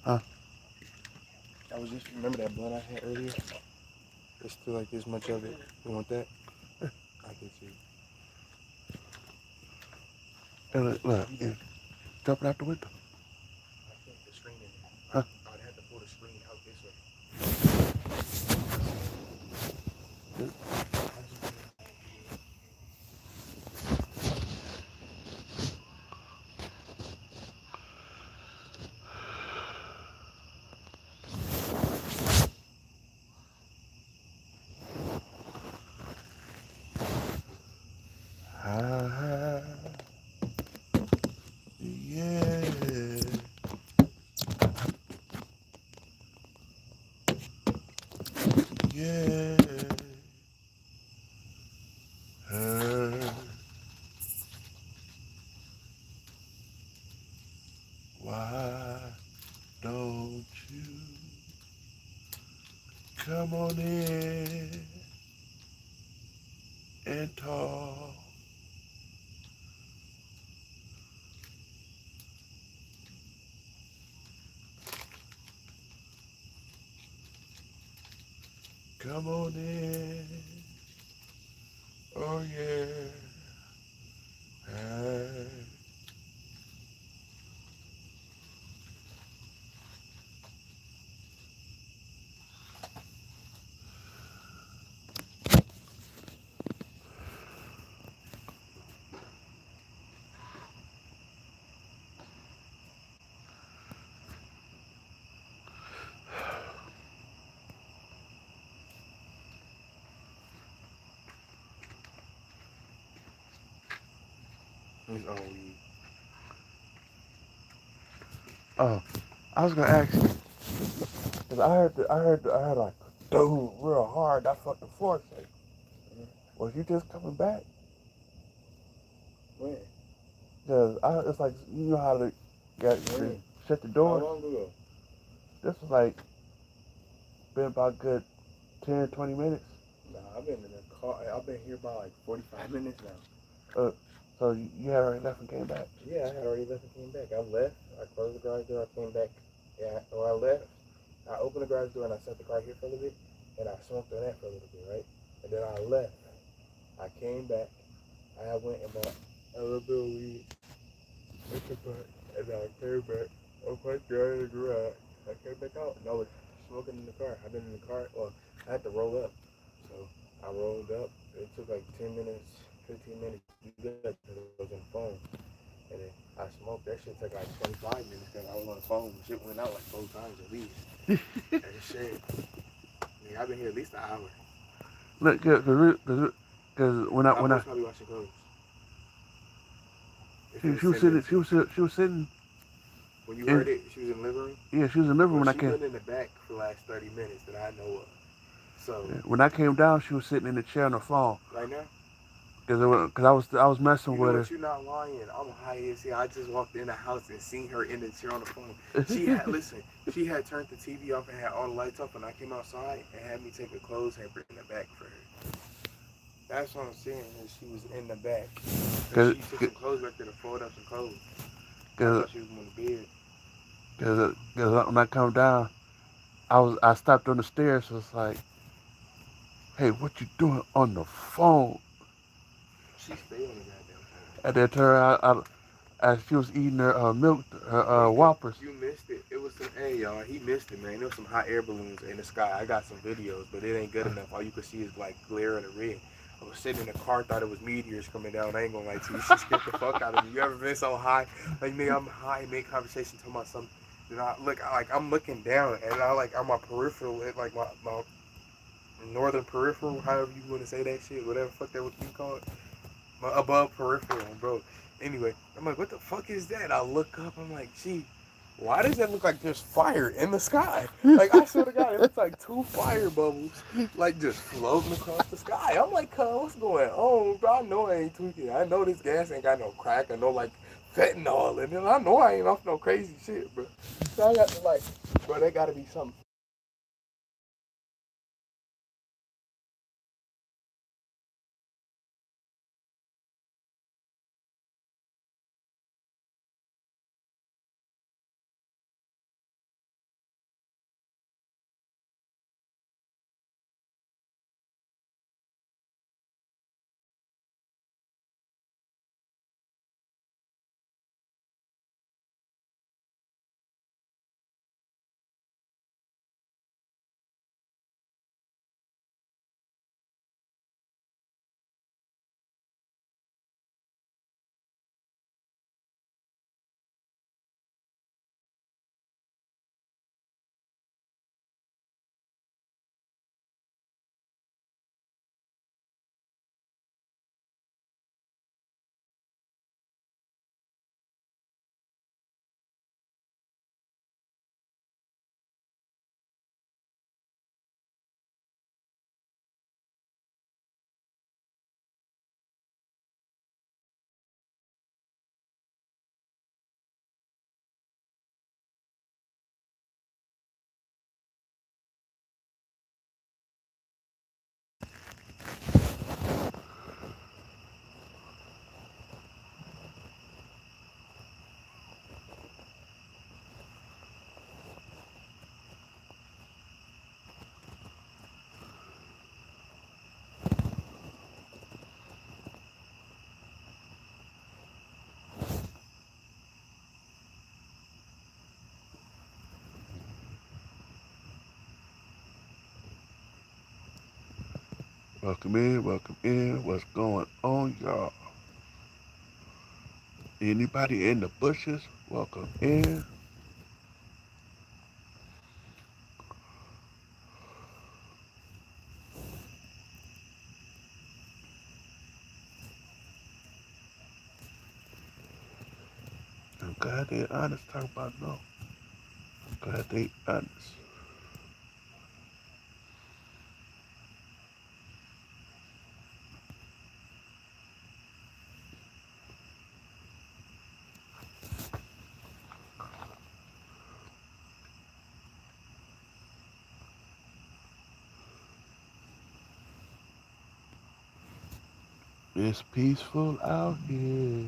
Huh? I was just remember that blunt I had earlier. There's still like this much of it. You want that? I can see. And look, yeah, jumping out the window. I think the screen in there. Huh? I would have to pull the screen out this way. Ah, yeah, yeah. Why don't you come on in and talk? Come on in. Oh yeah. Ah, It's all weed. oh, I was gonna ask you, cause I heard like, dude, real hard. That fucking floor shake. Was you just coming back? When? Cause it's like you know how to When? shut the How door. long ago? This was like been about good 10, 20 minutes. Nah, I've been in the car. I've been here about like 45 minutes now. So you had already left and came back. Yeah, I had already left and came back. I left. I closed the garage door. I came back. Yeah, when I left, I opened the garage door and I set the car here for a little bit, and I smoked on that for a little bit, right? And then I left. I came back. I went and bought a little bit of weed with the butt, and then I came back. I put the in the garage. I came back out and I was smoking in the car. I've been in the car. Well, I had to roll up, so I rolled up. It took like 10 minutes, 15 minutes to do that because I was on the phone. And then I smoked. That shit took like 25 minutes because I was on the phone. Shit went out like 4 times at least. And shit. I mean, I've been here at least an hour. Look, cause when My I boy's probably washing clothes. If it she, was she was 10 sitting minutes she was she was sitting when you in heard it, she was in the living room. yeah she was in the living Well, when I she came. been in the back for the last 30 minutes that I know of. So When I came down, she was sitting in the chair on the phone. right now, Cause I was messing you know with what? You're not lying. I'm high as hell. I just walked in the house and seen her in the chair on the phone. She had her. listen. She had turned the TV off and had all the lights off. And I came outside and had me take a clothes hamper in the back for her. That's what I'm saying. Is she was in the back. And cause, she took some clothes back there to fold up some clothes. I cause, thought she was on the bed. cause when I come down, I stopped on the stairs. So it's like, hey, what you doing on the phone? She stayed on the goddamn phone. And then turned out as she was eating her milk, her Nigga, Whoppers. you missed it. It was some, hey y'all, he missed it, man. There was some hot air balloons in the sky. I got some videos, but it ain't good enough. All you could see is like glare of the red. I was sitting in the car, thought it was meteors coming down. I ain't gonna lie to you. She scared the fuck out of me. You ever been so high? Like me, I'm high, make conversation, talking about something. Then I look, I'm looking down, and I like, on my peripheral, like my northern peripheral, however you want to say that shit, whatever the fuck that would be called. My above peripheral, bro. Anyway, I'm like, what the fuck is that? I look up, I'm like, gee, why does that look like there's fire in the sky? Like, I swear to God, it looks like two fire bubbles, like, just floating across the sky. I'm like, cuz, what's going on, bro? I know I ain't tweaking. I know this gas ain't got no crack or no, like, fentanyl in it. I know I ain't off no crazy shit, bro. So I got to, like, bro, that gotta be something. Welcome in, welcome in. What's going on, y'all? Anybody in the bushes? Welcome in. I'm glad they honest. Talk about no. Glad they honest. It's peaceful out here.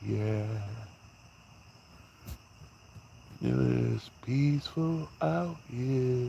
Yeah. It's peaceful out here.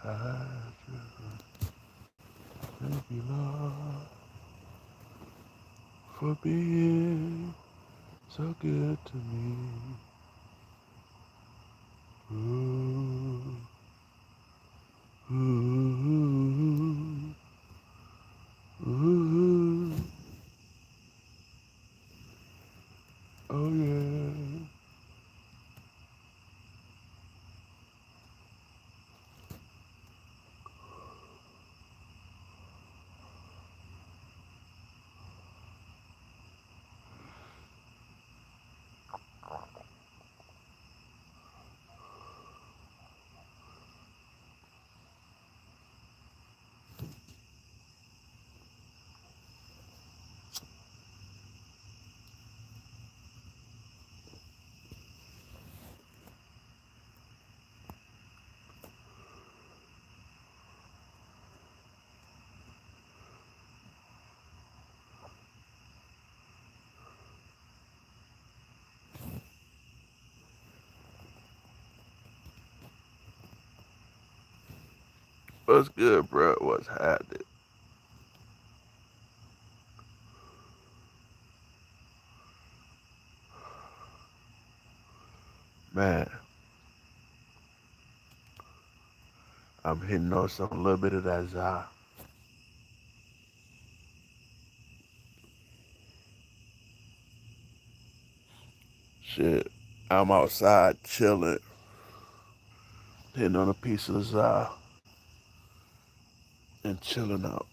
I thank you, Lord, for being so good to me. Ooh, ooh, ooh, oh yeah. What's good, bro? What's happening? Man, I'm hitting on some a little bit of that za. Shit. I'm outside chilling, hitting on a piece of za and chilling out.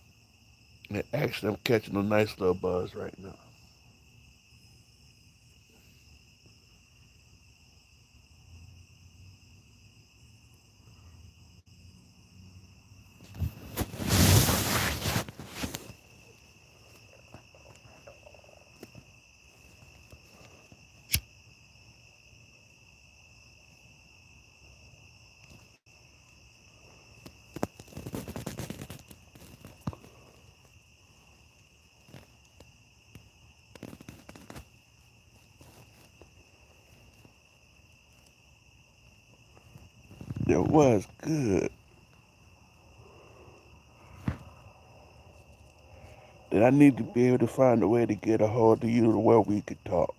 And actually, I'm catching a nice little buzz right now. It was good. That I need to be able to find a way to get a hold of you to where we could talk.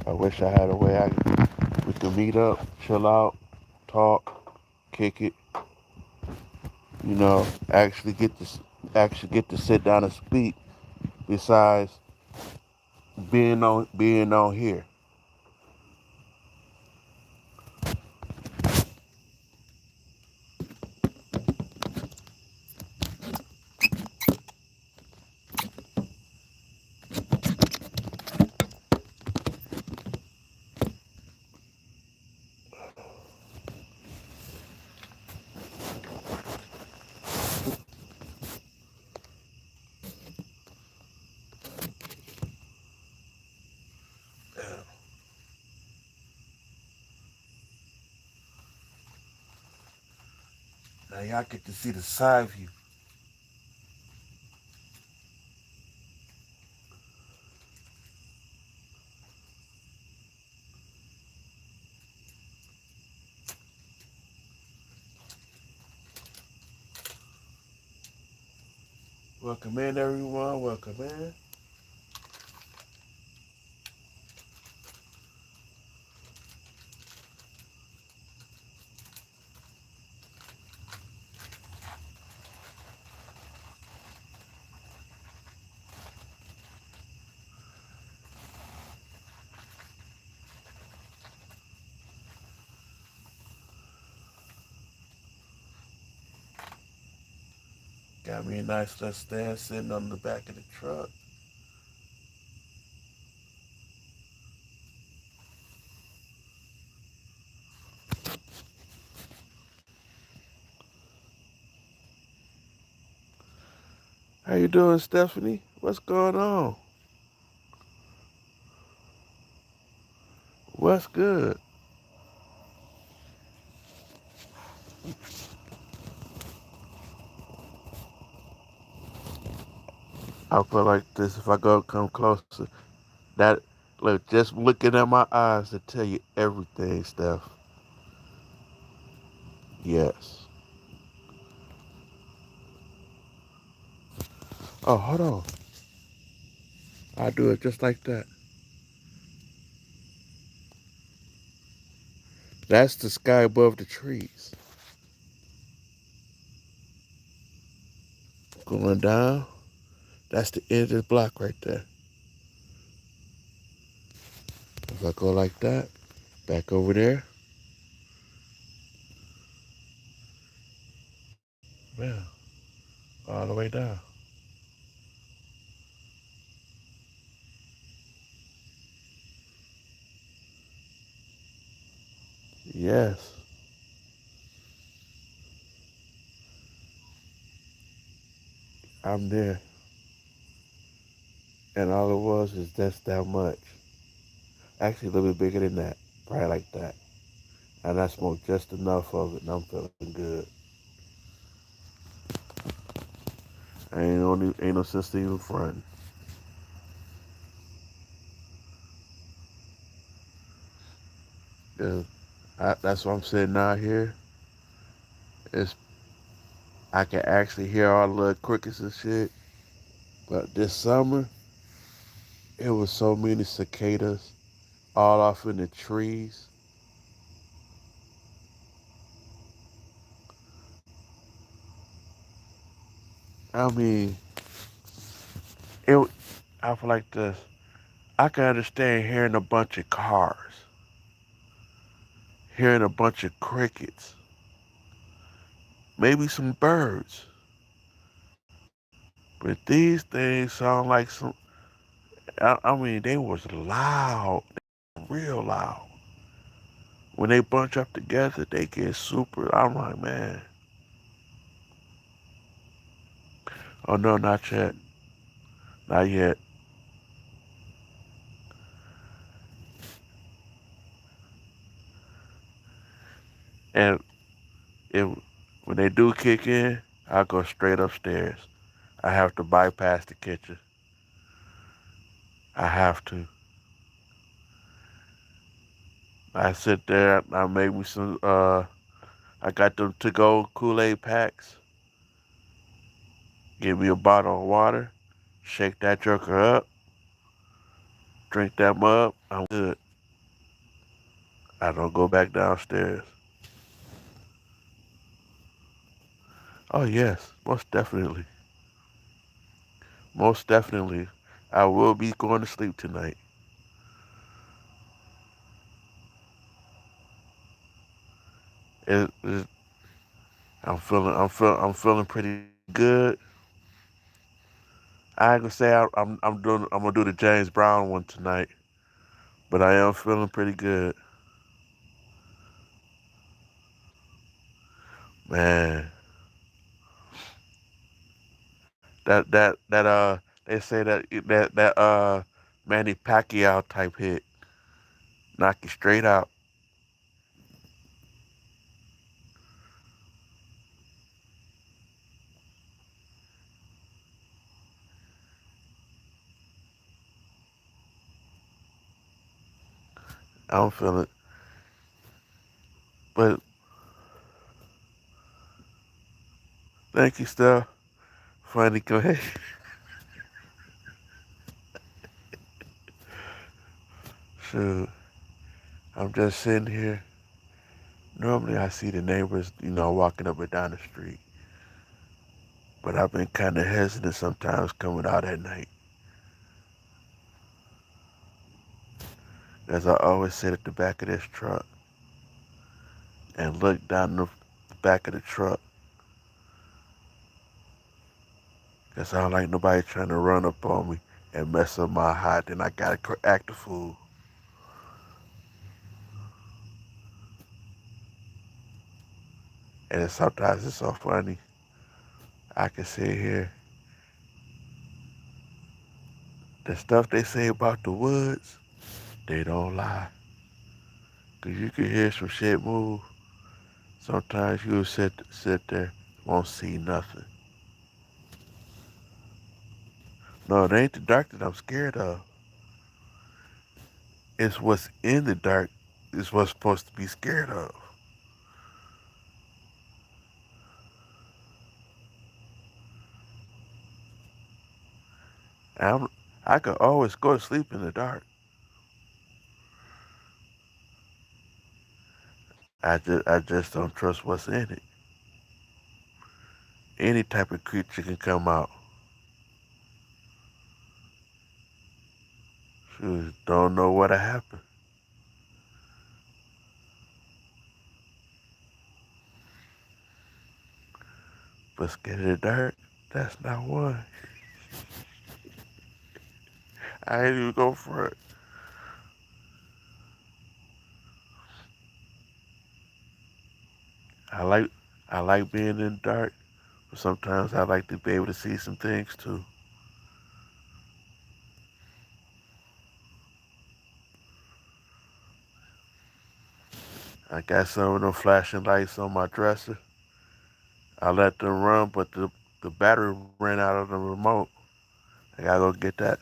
I wish I had a way we could meet up, chill out, talk, kick it. You know, actually get to sit down and speak. Besides being on here. Now y'all get to see the side view. Welcome in, everyone. Welcome in. Got me a nice little stand sitting on the back of the truck. How you doing, Stephanie? What's going on? What's good? I feel like this if I go come closer. That look, just looking at my eyes to tell you everything, Steph. Yes. Oh, hold on. I do it just like that. That's the sky above the trees. Going down. That's the end of the block right there. If I go like that, back over there. Yeah. All the way down. Yes. I'm there. And all it was is just that much. Actually, a little bit bigger than that. Probably like that. And I smoked just enough of it, and I'm feeling good. Ain't no sense to even front. Yeah, that's why I'm sitting out here. It's I can actually hear all the little crickets and shit. But this summer, it was so many cicadas all off in the trees. I mean, it. I feel like this. I can understand hearing a bunch of cars, hearing a bunch of crickets, maybe some birds. But these things sound like some. I mean, they was loud, real loud. When they bunch up together, they get super. I'm like, man, oh no, not yet, not yet. And if when they do kick in, I go straight upstairs. I have to bypass the kitchen. I have to. I sit there. I make me some. I got them to go Kool-Aid packs. Give me a bottle of water. Shake that joker up. Drink that up. I'm good. I don't go back downstairs. Oh yes, most definitely. Most definitely. I will be going to sleep tonight. It, I'm feeling pretty good. I ain't gonna say I'm gonna do the James Brown one tonight, but I am feeling pretty good, man. That they say that Manny Pacquiao type hit, knock you straight out. I'm feeling, but thank you, Steph. Funny, go ahead. Shoot, I'm just sitting here. Normally, I see the neighbors, walking up and down the street, but I've been kind of hesitant sometimes coming out at night, as I always sit at the back of this truck and look down the back of the truck, because I don't like nobody trying to run up on me and mess up my hide. Then I gotta act a fool. And sometimes it's so funny. I can sit here. The stuff they say about the woods, they don't lie. Cause you can hear some shit move. Sometimes you'll sit there, won't see nothing. No, it ain't the dark that I'm scared of. It's what's in the dark is what's supposed to be scared of. And I could always go to sleep in the dark. I just don't trust what's in it. Any type of creature can come out. Shoot, don't know what'll happen. But scared of the dark, that's not one. I ain't even go for it. I like I like being in the dark, but sometimes I like to be able to see some things too. I got some of them flashing lights on my dresser. I let them run, but the battery ran out of the remote. I gotta go get that.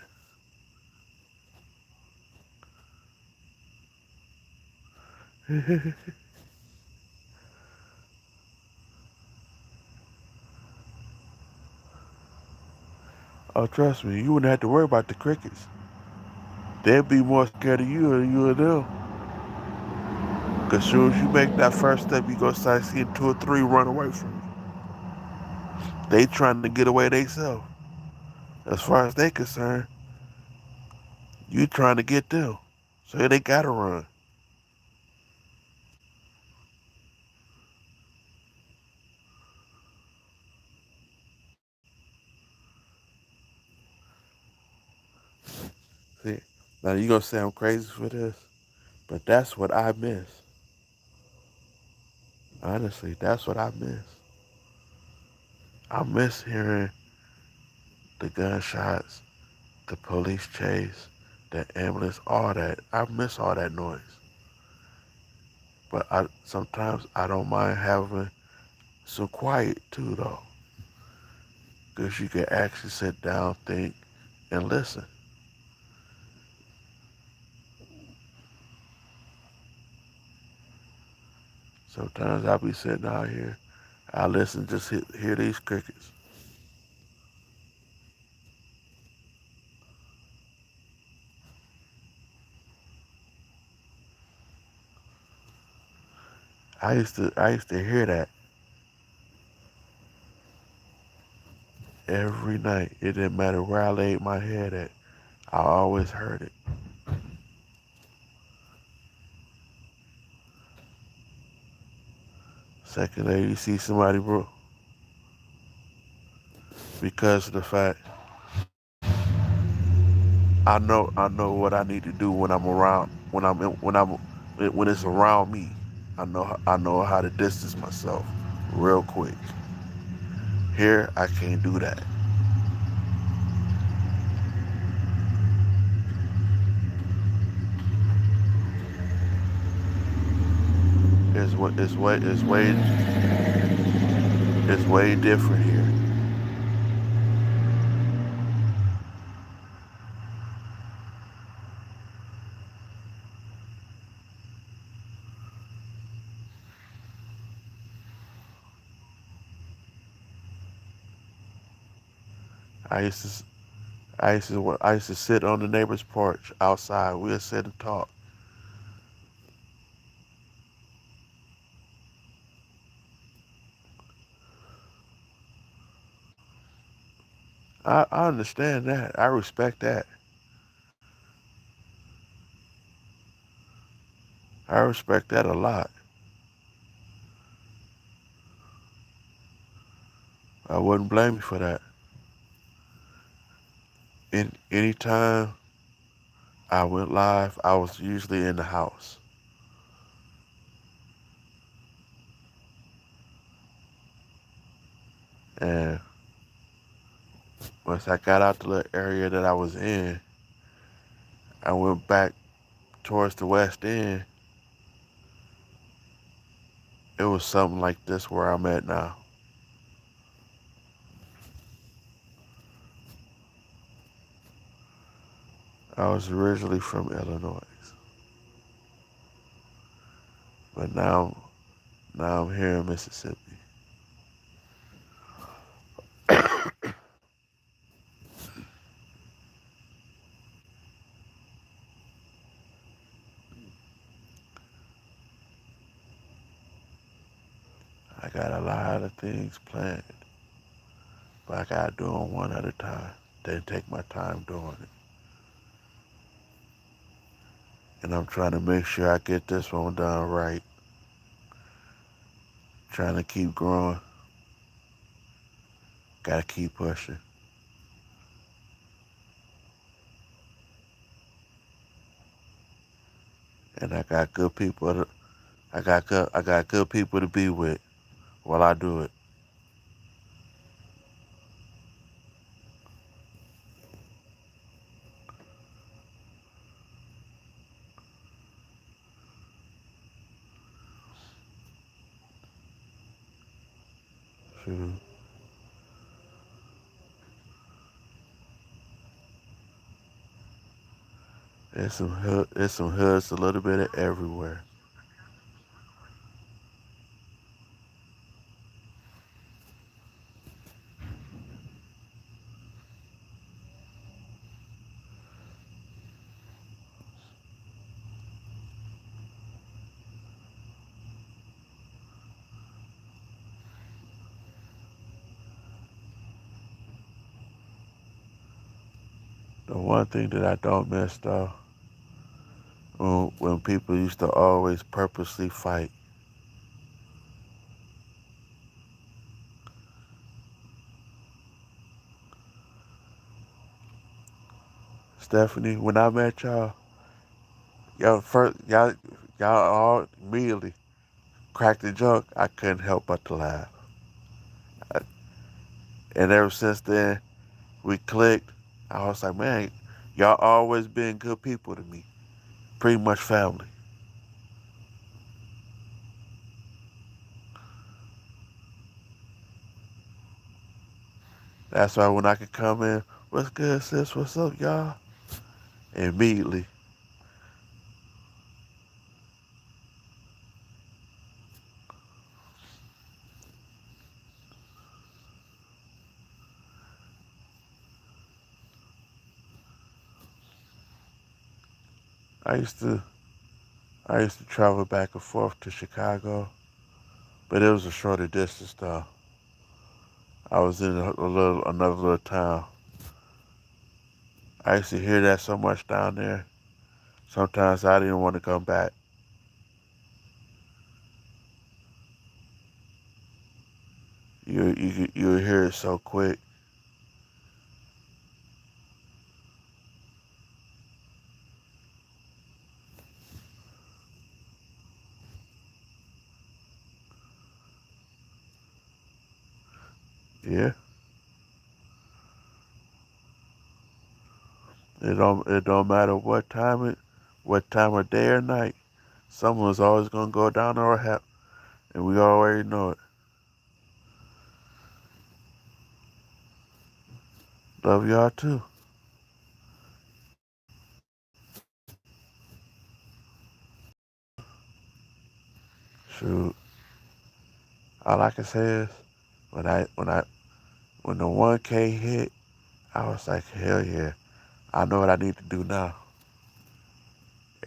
Oh, trust me, you wouldn't have to worry about the crickets. They'd be more scared of you than you of them. Cause soon as you make that first step, you gonna start seeing two or three run away from you. They trying to get away themselves. As far as they concerned, you trying to get them. So they gotta run. See, now you gonna say I'm crazy for this, but that's what I miss. Honestly, that's what I miss. I miss hearing the gunshots, the police chase, the ambulance, all that. I miss all that noise. But sometimes I don't mind having some quiet too, though, because you can actually sit down, think, and listen. Sometimes I'll be sitting out here, I listen, just hear these crickets. I used to hear that every night. It didn't matter where I laid my head at. I always heard it. Second day you see somebody, bro, because of the fact I know what I need to do when I'm around when it's around me. I know how to distance myself real quick. Here I can't do that. It's way different here. I used to I used to sit on the neighbor's porch outside. We'd sit and talk. I understand that. I respect that. I respect that a lot. I wouldn't blame you for that. Anytime I went live, I was usually in the house. And once I got out the little area that I was in, I went back towards the west end. It was something like this where I'm at now. I was originally from Illinois, but now I'm here in Mississippi. I got a lot of things planned, but I gotta do them one at a time. Then take my time doing it. And I'm trying to make sure I get this one done right. Trying to keep growing. Gotta keep pushing. And I got good people. I got good people to be with while I do it. Shoot. There's some hoods a little bit of everywhere. The one thing that I don't miss though, when people used to always purposely fight. Stephanie, when I met y'all all immediately cracked the joke. I couldn't help but to laugh. I, and ever since then, we clicked. I was like, man, y'all always been good people to me. Pretty much family. That's why when I could come in, what's good, sis? What's up, y'all? Immediately. I used to I used to travel back and forth to Chicago, but it was a shorter distance though. I was in another little town. I used to hear that so much down there. Sometimes I didn't want to come back. You hear it so quick. Yeah. It don't matter what time of day or night. Someone's always gonna go down our hat, and we already know it. Love y'all too. Shoot. All I can say is when I when the 1K hit, I was like, hell yeah, I know what I need to do now.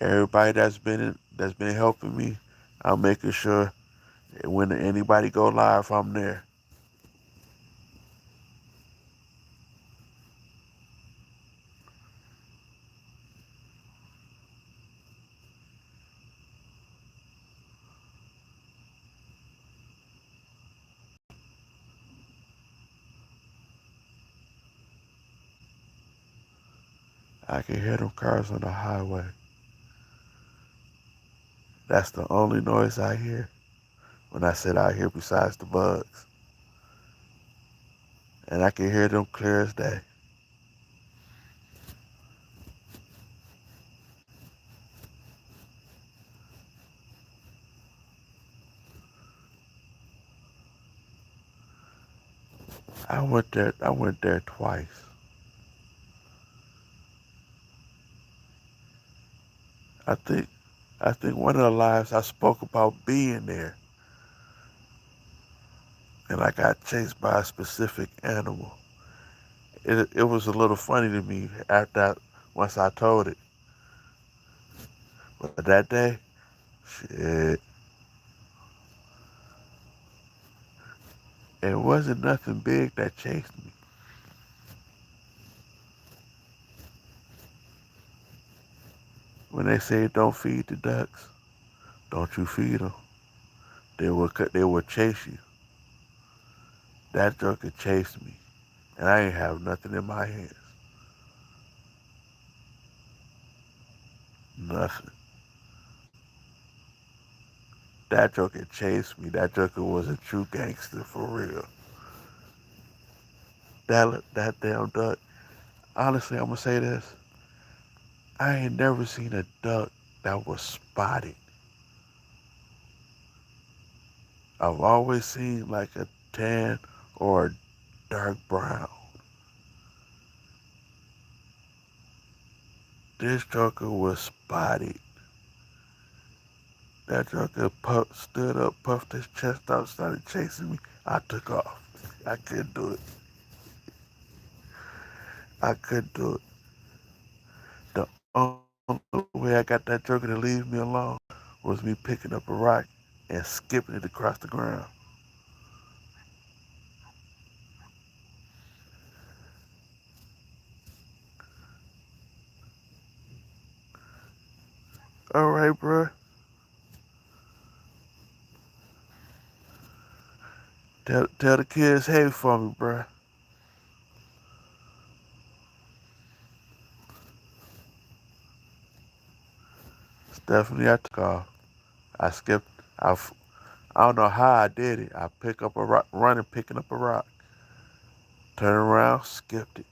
Everybody that's been helping me, I'm making sure that when anybody go live, I'm there. I can hear them cars on the highway. That's the only noise I hear when I sit out here besides the bugs. And I can hear them clear as day. I went there twice. I think I think one of the lives I spoke about being there and I got chased by a specific animal. It was a little funny to me once I told it. But that day, shit, it wasn't nothing big that chased me. When they say don't feed the ducks, don't you feed them. They will chase you. That joker chased me, and I ain't have nothing in my hands. Nothing. That joker chased me. That joker was a true gangster for real. That damn duck. Honestly, I'm gonna say this. I ain't never seen a duck that was spotted. I've always seen like a tan or a dark brown. This joker was spotted. That joker stood up, puffed his chest out, started chasing me. I took off. I couldn't do it. I couldn't do it. The only way I got that joker to leave me alone was me picking up a rock and skipping it across the ground. All right, bruh. Tell the kids hey for me, bruh. Stephanie, I took off. I skipped. I don't know how I did it. I pick up a rock, running, picking up a rock, turn around, skipped it.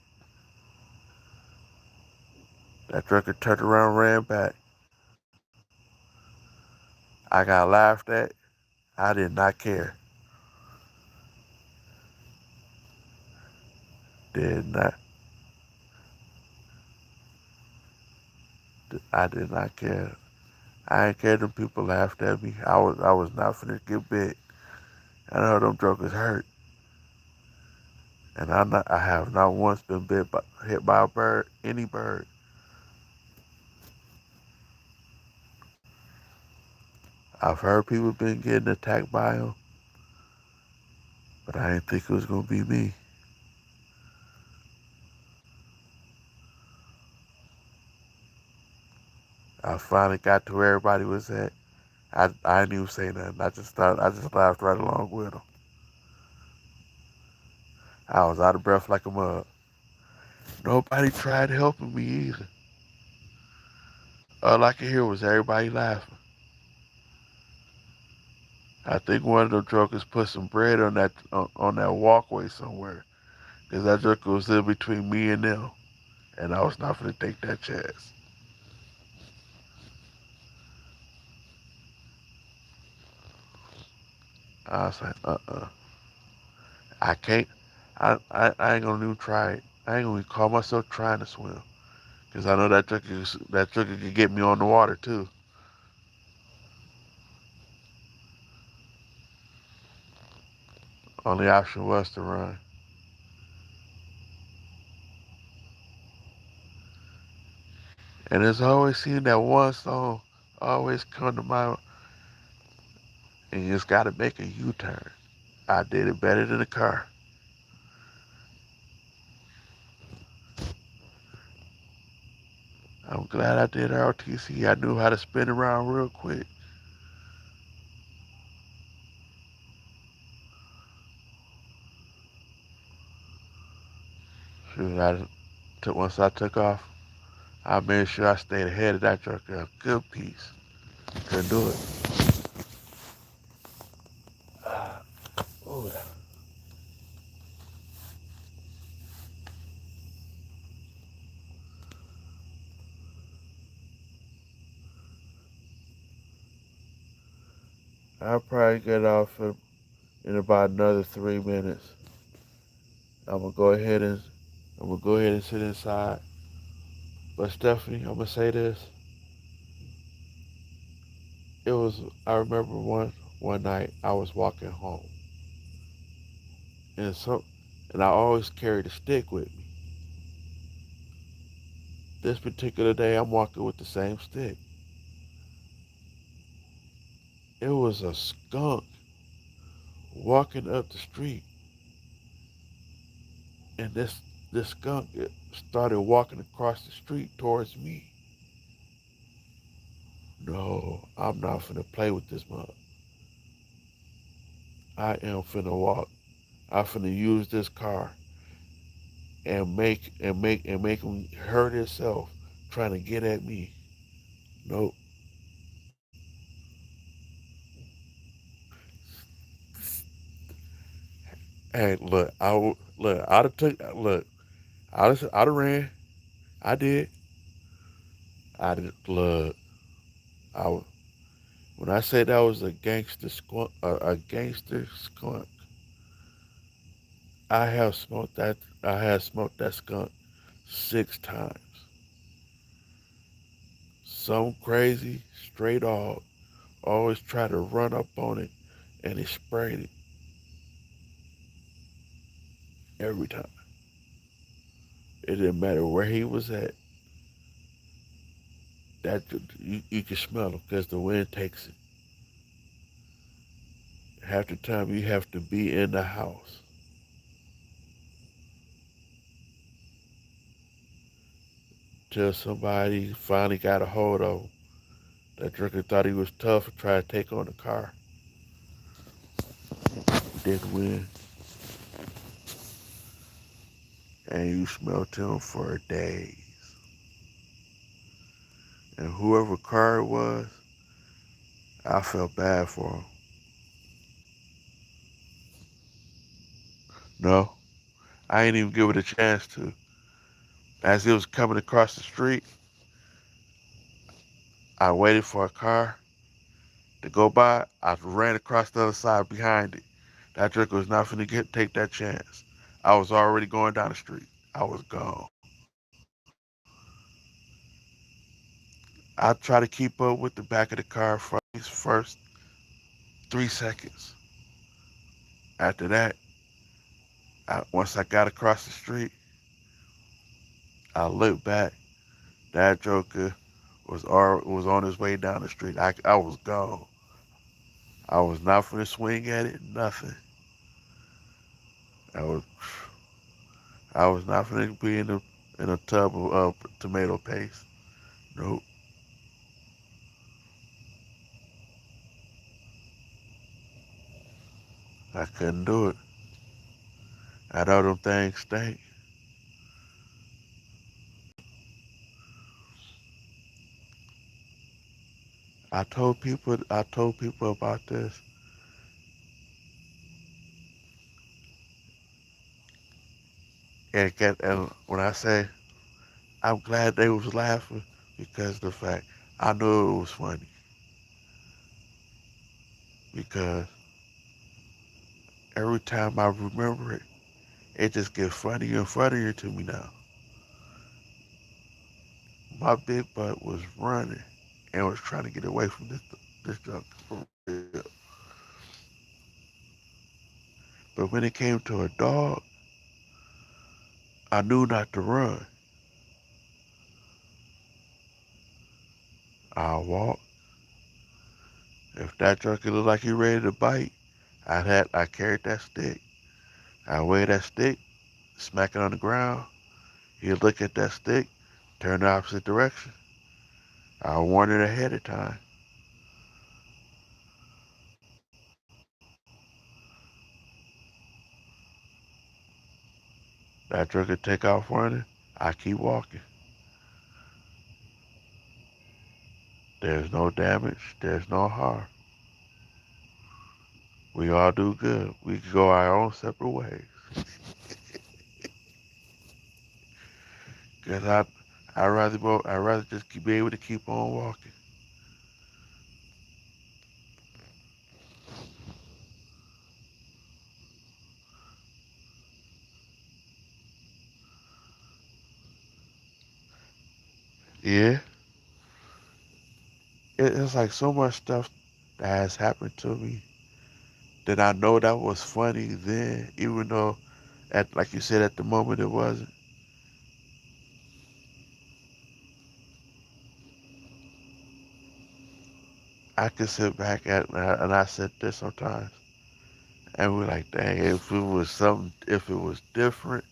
That trucker turned around, ran back. I got laughed at. I did not care. Did not. I did not care. I ain't care them people laughed at me. I was not finna get bit. I know them jokers hurt. And I have not once been hit by a bird, any bird. I've heard people been getting attacked by them, but I didn't think it was gonna be me. I finally got to where everybody was at. I didn't even say nothing. I just laughed right along with them. I was out of breath like a mug. Nobody tried helping me either. All I could hear was everybody laughing. I think one of the jokers put some bread on that walkway somewhere, cause that joker was in between me and them, and I was not gonna take that chance. I was like, I can't. I ain't gonna even try it. I ain't gonna even call myself trying to swim, cause I know that joker could get me on the water too. Only option was to run. And it's always seeing that one song always come to mind, and you just got to make a U-turn. I did it better than a car. I'm glad I did ROTC. I knew how to spin around real quick. Shoot, once I took off, I made sure I stayed ahead of that truck a good piece. Couldn't do it. Oh, I'll probably get off in about another 3 minutes. I'm gonna go ahead and sit inside. But Stephanie, I'm gonna say this. I remember one night I was walking home, and I always carried a stick with me. This particular day, I'm walking with the same stick. It was a skunk walking up the street, and this skunk started walking across the street towards me. No, I'm not finna play with this mug. I am finna walk. I'm finna use this car and make him hurt himself trying to get at me. Nope. Hey, look, I'd have I'd have ran. I did. I did. Look, I when I said that was a gangster skunk, I have smoked that. I have smoked that skunk 6 times. Some crazy stray dog always try to run up on it, and he sprayed it every time. It didn't matter where he was at. That you can smell him because the wind takes it. Half the time you have to be in the house till somebody finally got a hold of him. That drinker thought he was tough and tried to take on the car. Didn't win. And you smelled him for days. And whoever car it was, I felt bad for him. No, I ain't even give it a chance to. As it was coming across the street, I waited for a car to go by. I ran across the other side behind it. That drinker was not finna take that chance. I was already going down the street. I was gone. I tried to keep up with the back of the car for these first 3 seconds. After that, once I got across the street, I looked back. That joker was on his way down the street. I was gone. I was not finna swing at it. Nothing. I was I was not finna be in a tub of tomato paste. Nope. I couldn't do it. I know them things stink. I told people about this, and when I say I'm glad they was laughing because of the fact I knew it was funny because every time I remember it, it just gets funnier and funnier to me now. My big butt was running and was trying to get away from this junk for real. But when it came to a dog, I knew not to run. I'll walk. If that junkie looked like he ready to bite, I carried that stick. I weigh that stick, smack it on the ground. He'll look at that stick, turn the opposite direction. I'll warn it ahead of time. That junkie take off running. I keep walking. There's no damage. There's no harm. We all do good. We can go our own separate ways. Cause I rather just be able to keep on walking. Yeah, it's like so much stuff that has happened to me that I know that was funny then, even though at like you said at the moment it wasn't. I can sit back and I sit there sometimes and we're like, dang, if it was something, if it was different,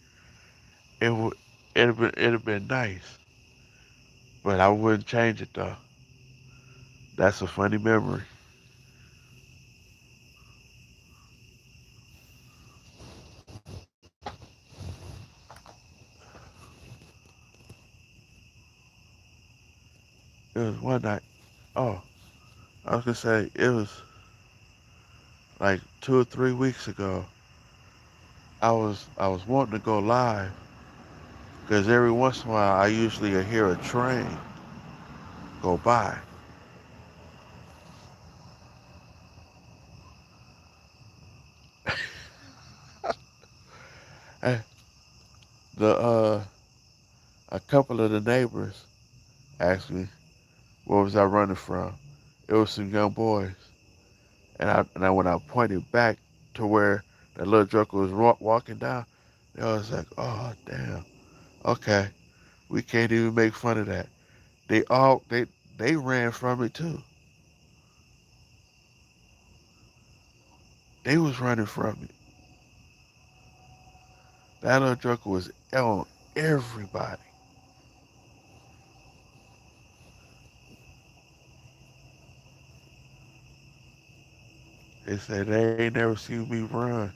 it would it'd been nice, but I wouldn't change it though. That's a funny memory. It was one night. Oh, I was gonna say it was like 2 or 3 weeks ago. I was wanting to go live because every once in a while I usually hear a train go by. And the a couple of the neighbors asked me where was I running from. It was some young boys, and when I pointed back to where that little joker was walking down, they was like, "Oh damn, okay, we can't even make fun of that." They all they ran from it too. They was running from it. That little joker was on everybody. They said they ain't never seen me run.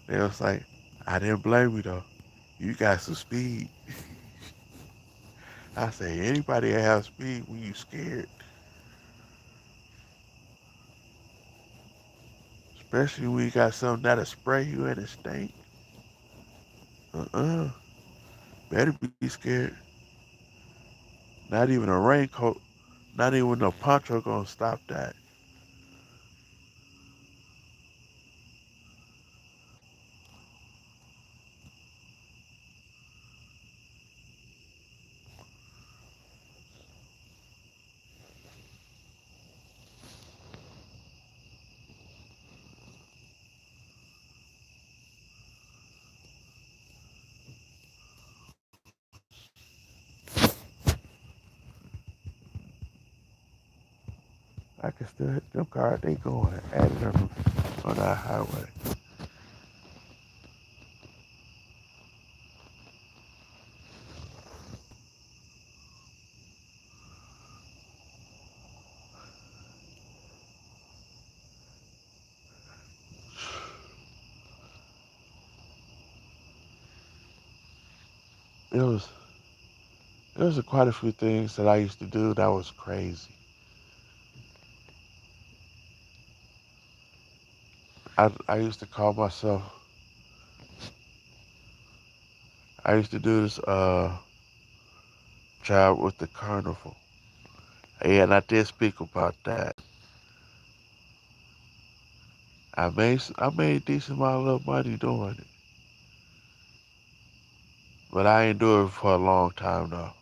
They was like, I didn't blame you though. You got some speed. I say anybody that have speed when you scared, especially when you got something that'll spray you and it stink. Uh-uh. Better be scared. Not even a raincoat, not even a poncho gonna stop that. I can still hit them cars. They going at it on our highway. It was there was quite a few things that I used to do that was crazy. I used to call myself. I used to do this job with the carnival. Yeah, and I did speak about that. I made decent amount of money doing it, but I ain't do it for a long time though.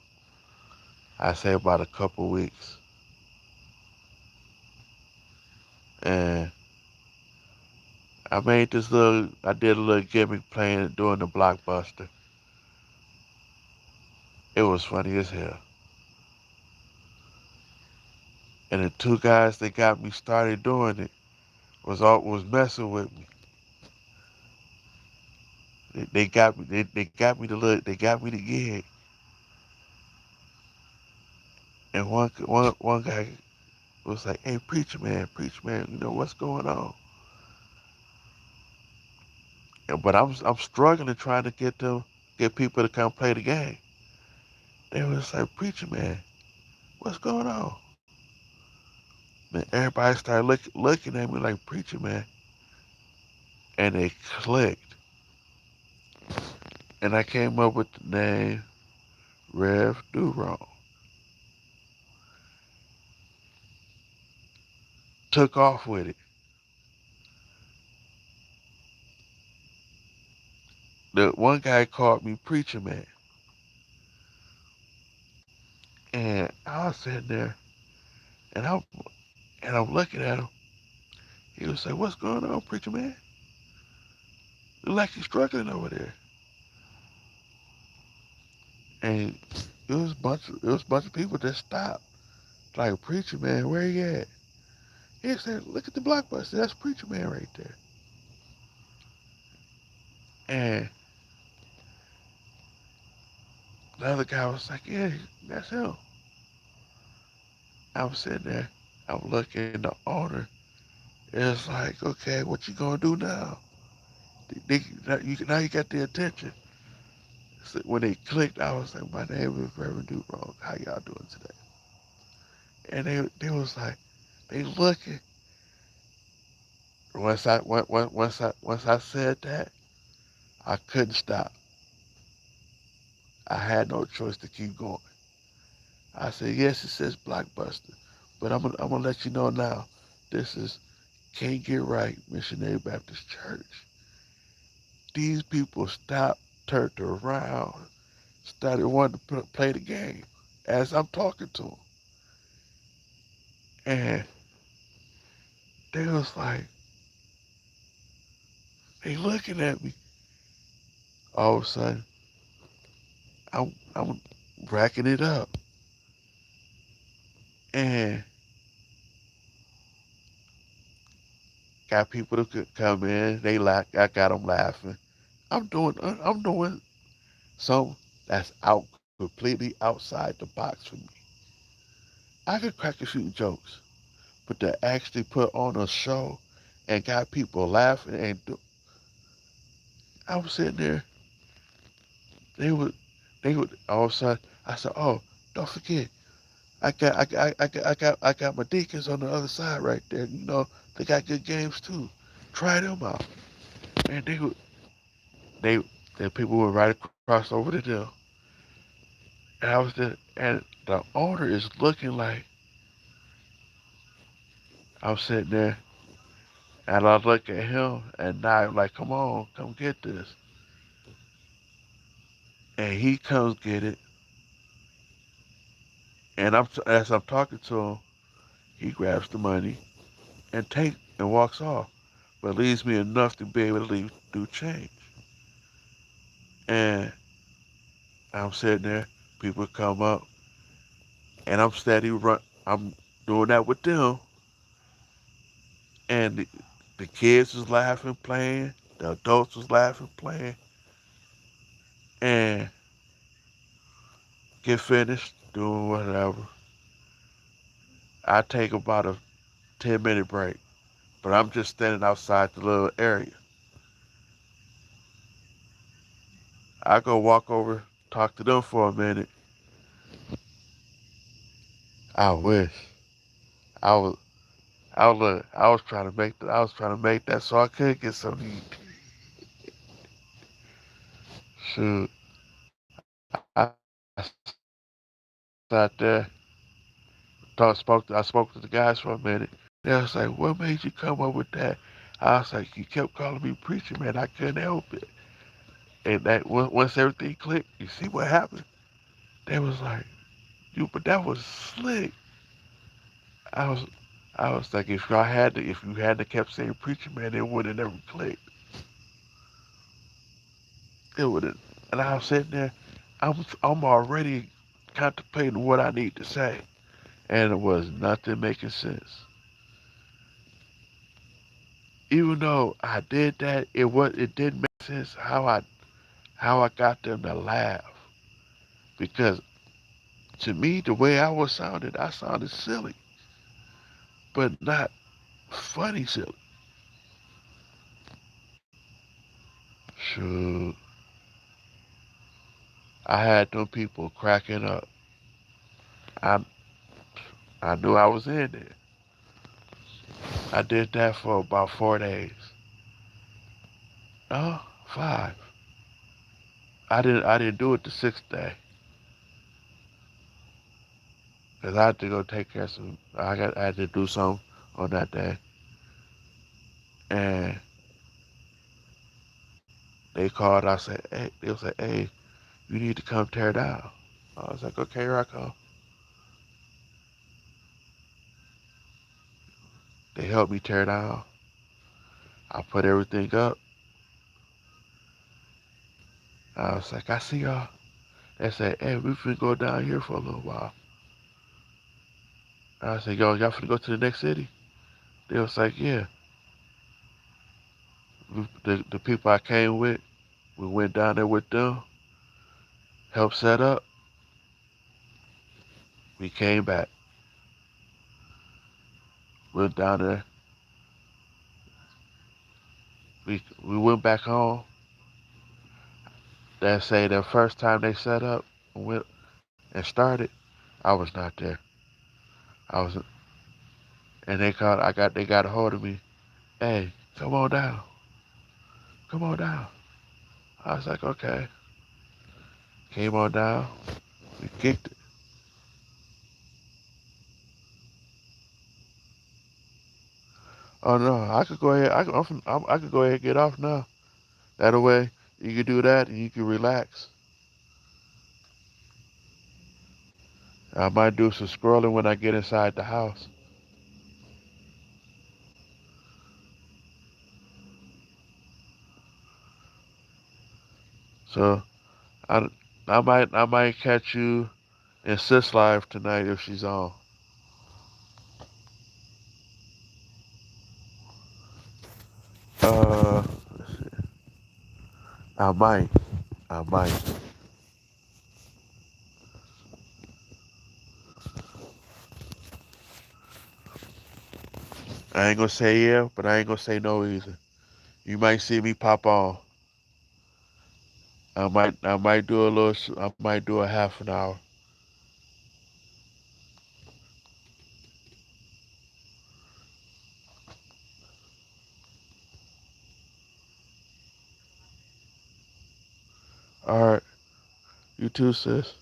I say about a couple weeks, and I did a little gimmick playing doing the blockbuster. It was funny as hell. And the two guys that got me started doing it was messing with me. They got me. They got me to look. They got me to gig. And one guy was like, "Hey, preacher man, you know what's going on?" But I'm struggling trying to get people to come play the game. They was like, "Preacher man, what's going on?" Man, everybody started looking at me like, "Preacher man," and they clicked. And I came up with the name Rev Do Wrong. Took off with it. The one guy called me Preacher Man, and I was sitting there, and I'm looking at him. He was like, "What's going on, Preacher Man? Look like he's struggling over there." And it was a bunch of people that stopped. Like, "Preacher Man, where he at?" He said, "Look at the blockbuster. That's Preacher Man right there." And the other guy was like, "Yeah, that's him." I was sitting there. I'm looking. The owner is like, "Okay, what you gonna do now? Now you got the attention." So when they clicked, I was like, "My name is Reverend Duke. How y'all doing today?" And they was like, they looking. Once I said that, I couldn't stop. I had no choice to keep going. I said, "Yes, it says Blockbuster, but I'm gonna let you know now. This is Can't Get Right Missionary Baptist Church." These people stopped, turned around, started wanting to play the game as I'm talking to them, and they was like, they looking at me. All of a sudden, I'm racking it up, and got people to come in. They laugh. I got them laughing. I'm doing something that's out completely outside the box for me. I could crack a few jokes, but to actually put on a show and got people laughing I was sitting there. They would, they would all of a sudden. I said, "Oh, don't forget, I got my deacons on the other side right there. You know, they got good games too. Try them out." And they, the people would right across over to them, and I was there, and the owner is looking like I'm sitting there, and I look at him, and now I'm like, "Come on, come get this." And he comes get it, and as I'm talking to him, he grabs the money and walks off, but leaves me enough to be able to leave do change. And I'm sitting there, people come up, and I'm steady run. I'm doing that with them, and the kids was laughing, playing. The adults was laughing, playing, and get finished doing whatever. I take about a 10-minute break, but I'm just standing outside the little area. I go walk over, talk to them for a minute. I wish I was. I was trying to make that so I could get some heat. Shoot, I sat there, I spoke to the guys for a minute. They was like, "What made you come up with that?" I was like, "You kept calling me preacher, man. I couldn't help it." And once everything clicked, you see what happened? They was like, "You, but that was slick." I was, I was like, if you hadn't kept saying preacher, man, it would have never clicked. It would have. And I was sitting there, I'm already contemplating what I need to say. and it was nothing making sense. Even though I did that, it didn't make sense how I got them to laugh. Because to me, the way I sounded silly, but not funny silly. Shoot, I had them people cracking up. I I knew I was in there. I did that for about 4 days. Oh, 5. I didn't do it the 6th day because I had to go take care of some. I had to do something on that day, and they called. I said, hey, they was like, hey, you need to come tear down. I was like, okay, here I come. They helped me tear down. I put everything up. I was like, I see y'all. They said, hey, we finna go down here for a little while. I said, yo, y'all finna go to the next city? They was like, yeah. The people I came with, we went down there with them, helped set up. We came back. Went down there. We went back home. They say the first time they set up and went and started, I was not there. I was, and they got a hold of me. Hey, come on down. Come on down. I was like, okay. Came on down. We kicked it. Oh no, I could go ahead. I could go ahead and get off now. That way, you can do that and you can relax. I might do some scrolling when I get inside the house. So I, I might catch you in Sis Live tonight if she's on. Let's see. I might. I might. I ain't gonna say yeah, but I ain't gonna say no either. You might see me pop on. I might do a little. I might do a half an hour. All right. You too, sis.